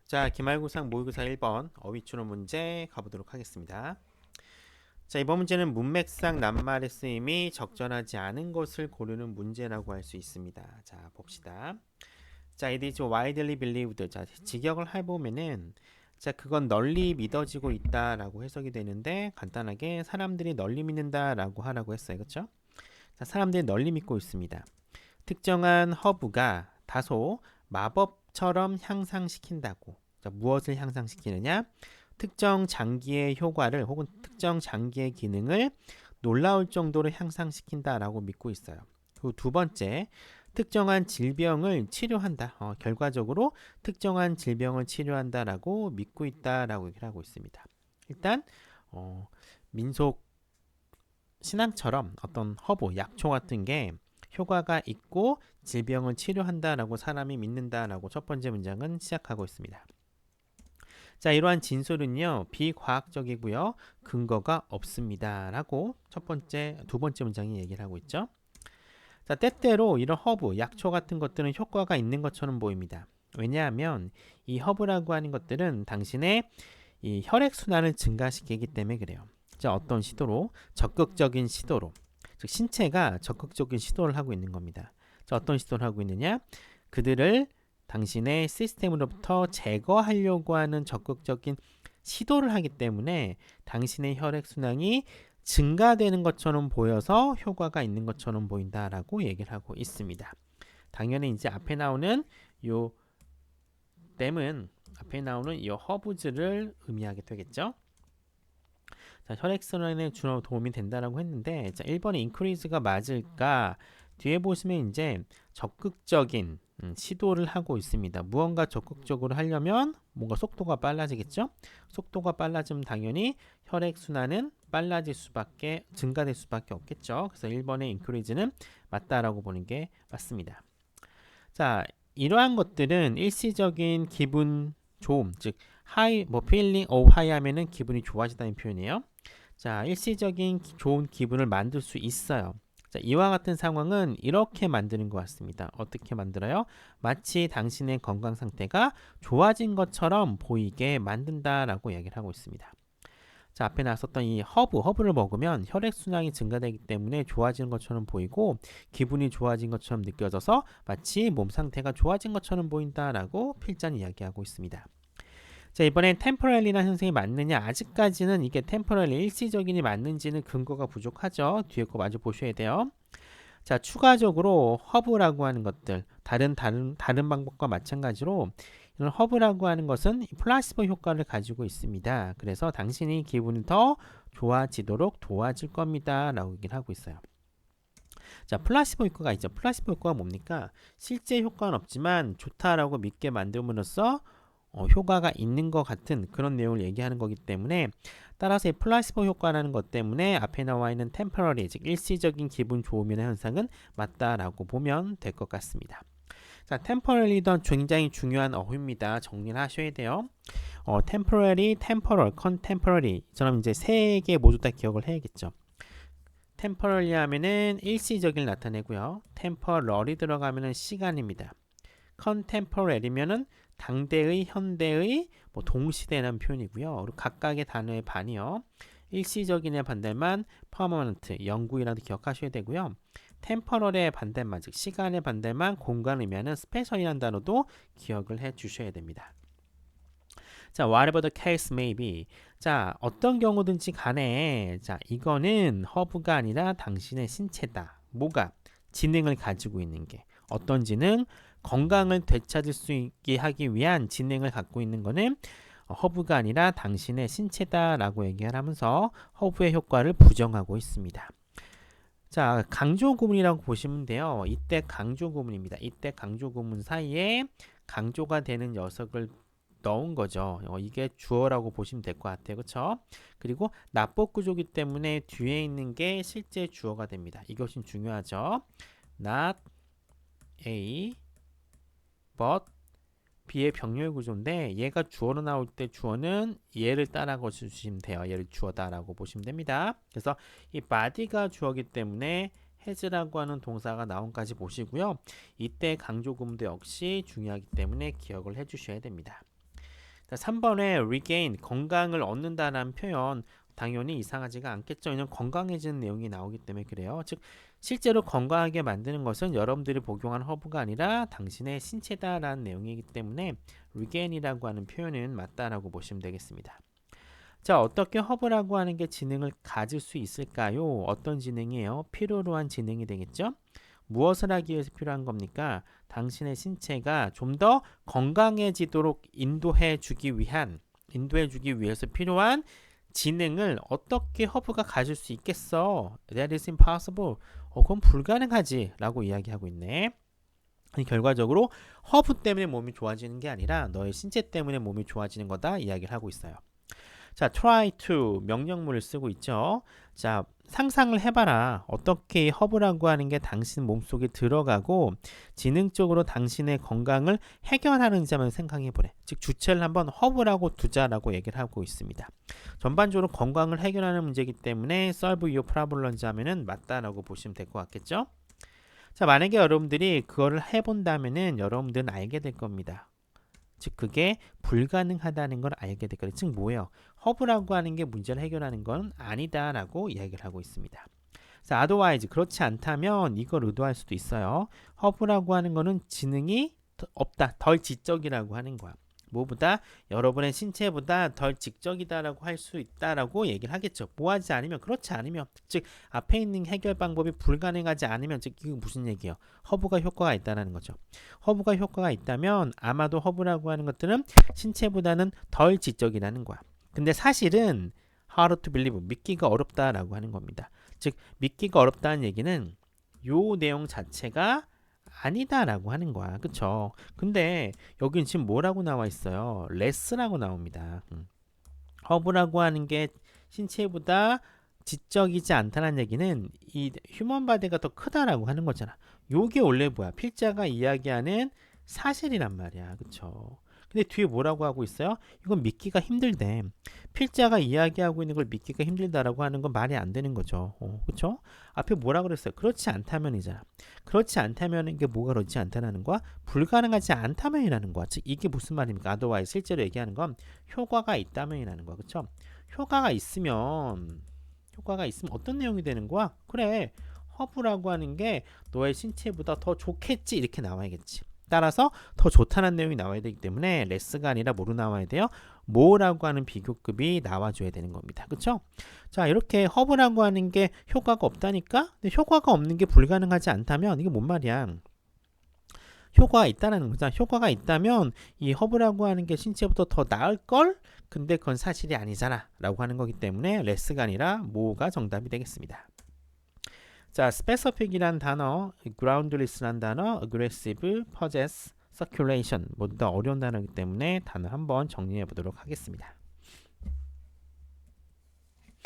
자, 기말고사 모의고사 1번 어휘추론 문제 가보도록 하겠습니다. 자, 이번 문제는 문맥상 낱말의 쓰임이 적절하지 않은 것을 고르는 문제라고 할 수 있습니다. 자, 봅시다. 자, it is widely believed. 자, 직역을 해보면은 자, 그건 널리 믿어지고 있다라고 해석이 되는데 간단하게 사람들이 널리 믿는다라고 하라고 했어요. 그렇죠? 자, 사람들이 널리 믿고 있습니다. 특정한 허브가 다소 마법처럼 향상시킨다고. 자, 무엇을 향상시키느냐? 특정 장기의 효과를 혹은 특정 장기의 기능을 놀라울 정도로 향상시킨다라고 믿고 있어요. 그리고 두 번째, 특정한 질병을 치료한다. 결과적으로 특정한 질병을 치료한다라고 믿고 있다라고 얘기를 하고 있습니다. 일단 민속 신앙처럼 어떤 허브, 약초 같은 게 효과가 있고 질병을 치료한다라고 사람이 믿는다라고 첫 번째 문장은 시작하고 있습니다. 자, 이러한 진술은요 비과학적이고요 근거가 없습니다라고 두 번째 문장이 얘기를 하고 있죠. 자, 때때로 이런 허브, 약초 같은 것들은 효과가 있는 것처럼 보입니다. 왜냐하면 이 허브라고 하는 것들은 당신의 이 혈액 순환을 증가시키기 때문에 그래요. 자, 어떤 시도로? 적극적인 시도로. 즉 신체가 적극적인 시도를 하고 있는 겁니다. 자, 어떤 시도를 하고 있느냐? 그들을 당신의 시스템으로부터 제거하려고 하는 적극적인 시도를 하기 때문에 당신의 혈액 순환이 증가되는 것처럼 보여서 효과가 있는 것처럼 보인다라고 얘기를 하고 있습니다. 당연히 이제 요 댐은 앞에 나오는 이 허브즈를 의미하게 되겠죠. 자, 혈액순환에 주로 도움이 된다라고 했는데, 자, 1번의 increase가 맞을까? 뒤에 보시면 이제 적극적인 시도를 하고 있습니다. 무언가 적극적으로 하려면 뭔가 속도가 빨라지겠죠? 속도가 빨라지면 당연히 혈액순환은 증가될 수밖에 없겠죠. 그래서 1번의 increase는 맞다라고 보는 게 맞습니다. 자, 이러한 것들은 일시적인 기분 좋음, 즉 feeling of high 하면은 기분이 좋아지다는 표현이에요. 자, 일시적인 좋은 기분을 만들 수 있어요. 자, 이와 같은 상황은 이렇게 만드는 것 같습니다. 어떻게 만들어요? 마치 당신의 건강 상태가 좋아진 것처럼 보이게 만든다라고 얘기를 하고 있습니다. 자, 앞에 나왔었던 이 허브를 먹으면 혈액순환이 증가되기 때문에 좋아지는 것처럼 보이고 기분이 좋아진 것처럼 느껴져서 마치 몸 상태가 좋아진 것처럼 보인다라고 필자는 이야기하고 있습니다. 자, 이번엔 템포럴리라는 현상이 맞느냐? 아직까지는 이게 템포럴리 일시적인이 맞는지는 근거가 부족하죠. 뒤에 거 마저 보셔야 돼요. 자, 추가적으로 허브라고 하는 것들 다른 방법과 마찬가지로 이런 허브라고 하는 것은 플라시보 효과를 가지고 있습니다. 그래서 당신이 기분이 더 좋아지도록 도와줄 겁니다. 라고 얘기를 하고 있어요. 자, 플라시보 효과가 있죠. 플라시보 효과가 뭡니까? 실제 효과는 없지만 좋다라고 믿게 만듦으로써 효과가 있는 것 같은 그런 내용을 얘기하는 거기 때문에 따라서 이 플라시보 효과라는 것 때문에 앞에 나와 있는 템퍼러리, 즉 일시적인 기분 좋음이나 현상은 맞다라고 보면 될 것 같습니다. 자, 템퍼러리도 굉장히 중요한 어휘입니다. 정리를 하셔야 돼요. temporary, temporal, contemporary 이처럼 이제 세 개 모두 다 기억을 해야겠죠. temporary 하면은 일시적인 나타내고요. temporary 들어가면은 시간입니다. contemporary면은 당대의, 현대의, 동시대라는 표현이고요. 그리고 각각의 단어의 반이요. 일시적인의 반대만 permanent, 영구이라도 기억하셔야 되고요. temporal의 반대만, 즉 시간의 반대만 공간을 의미하는 special이라는 단어도 기억을 해 주셔야 됩니다. 자, whatever the case may be. 자, 어떤 경우든지 간에 자, 이거는 허브가 아니라 당신의 신체다. 뭐가? 지능을 가지고 있는 게. 어떤 지능? 건강을 되찾을 수 있게 하기 위한 지능을 갖고 있는 거는 허브가 아니라 당신의 신체다라고 얘기를 하면서 허브의 효과를 부정하고 있습니다. 자, 강조 구문이라고 보시면 돼요. 이때 강조 구문입니다. 이때 강조 구문 사이에 강조가 되는 녀석을 넣은 거죠. 이게 주어라고 보시면 될 것 같아요. 그렇죠? 그리고 납법 구조이기 때문에 뒤에 있는 게 실제 주어가 됩니다. 이것이 중요하죠. Not A, but B의 병렬 구조인데 얘가 주어로 나올 때 주어는 얘를 따라가 주시면 돼요. 얘를 주어다라고 보시면 됩니다. 그래서 이 body가 주어기 때문에 has라고 하는 동사가 나온까지 보시고요. 이때 강조 구문도 역시 중요하기 때문에 기억을 해주셔야 됩니다. 자, 3번에 regain, 건강을 얻는다라는 표현 당연히 이상하지가 않겠죠. 왜냐면 건강해지는 내용이 나오기 때문에 그래요. 즉 실제로 건강하게 만드는 것은 여러분들이 복용한 허브가 아니라 당신의 신체다라는 내용이기 때문에 regain이라고 하는 표현은 맞다라고 보시면 되겠습니다. 자, 어떻게 허브라고 하는 게 지능을 가질 수 있을까요? 어떤 지능이에요? 필요로 한 지능이 되겠죠? 무엇을 하기 위해서 필요한 겁니까? 당신의 신체가 좀 더 건강해지도록 인도해 주기 위해서 필요한 지능을 어떻게 허브가 가질 수 있겠어? That is impossible. 그건 불가능하지 라고 이야기하고 있네. 결과적으로 허브 때문에 몸이 좋아지는 게 아니라 너의 신체 때문에 몸이 좋아지는 거다 이야기를 하고 있어요. 자, try to 명령문을 쓰고 있죠. 자, 상상을 해봐라. 어떻게 허브라고 하는 게 당신 몸속에 들어가고 지능적으로 당신의 건강을 해결하는지 한번 생각해보래. 즉 주체를 한번 허브라고 두자라고 얘기를 하고 있습니다. 전반적으로 건강을 해결하는 문제이기 때문에 solve your problems 하면은 맞다라고 보시면 될 것 같겠죠. 자, 만약에 여러분들이 그거를 해본다면은 여러분들은 알게 될 겁니다. 즉 그게 불가능하다는 걸 알게 될 거예요. 즉 뭐예요? 허브라고 하는 게 문제를 해결하는 건 아니다라고 이야기를 하고 있습니다. 자, otherwise 그렇지 않다면 이걸 의도할 수도 있어요. 허브라고 하는 거는 지능이 없다, 덜 지적이라고 하는 거야. 뭐보다 여러분의 신체보다 덜 직접이다라고 할 수 있다라고 얘기를 하겠죠. 뭐하지 않으면 그렇지 않으면 즉 앞에 있는 해결 방법이 불가능하지 않으면 즉 이거 무슨 얘기예요? 허브가 효과가 있다는 거죠. 허브가 효과가 있다면 아마도 허브라고 하는 것들은 신체보다는 덜 지적이라는 거야. 근데 사실은 hard to believe 믿기가 어렵다라고 하는 겁니다. 즉 믿기가 어렵다는 얘기는 요 내용 자체가 아니다라고 하는 거야. 그쵸? 근데 여긴 지금 뭐라고 나와 있어요? 레스라고 나옵니다. 허브라고 하는 게 신체보다 지적이지 않다는 얘기는 이 휴먼 바디가 더 크다라고 하는 거잖아. 요게 원래 뭐야? 필자가 이야기하는 사실이란 말이야. 그쵸? 근데 뒤에 뭐라고 하고 있어요? 이건 믿기가 힘들대. 필자가 이야기하고 있는 걸 믿기가 힘들다라고 하는 건 말이 안 되는 거죠. 그쵸? 앞에 뭐라 그랬어요? 그렇지 않다면이잖아. 그렇지 않다면 이게 뭐가 그렇지 않다는 거야? 불가능하지 않다면이라는 거야. 즉 이게 무슨 말입니까? otherwise 실제로 얘기하는 건 효과가 있다면이라는 거야. 그쵸? 효과가 있으면 어떤 내용이 되는 거야? 그래. 허브라고 하는 게 너의 신체보다 더 좋겠지 이렇게 나와야겠지. 따라서 더 좋다는 내용이 나와야 되기 때문에 레스가 아니라 뭐로 나와야 돼요? 뭐라고 하는 비교급이 나와줘야 되는 겁니다. 그쵸? 자, 이렇게 허브라고 하는 게 효과가 없다니까? 근데 효과가 없는 게 불가능하지 않다면 이게 뭔 말이야? 효과가 있다는 거죠. 효과가 있다면 이 허브라고 하는 게 신체보다 더 나을걸? 근데 그건 사실이 아니잖아 라고 하는 거기 때문에 레스가 아니라 뭐가 정답이 되겠습니다. 자, specific이란 단어, groundless란 단어, aggressive, possess, circulation 모두 다 어려운 단어이기 때문에 단어 한번 정리해 보도록 하겠습니다.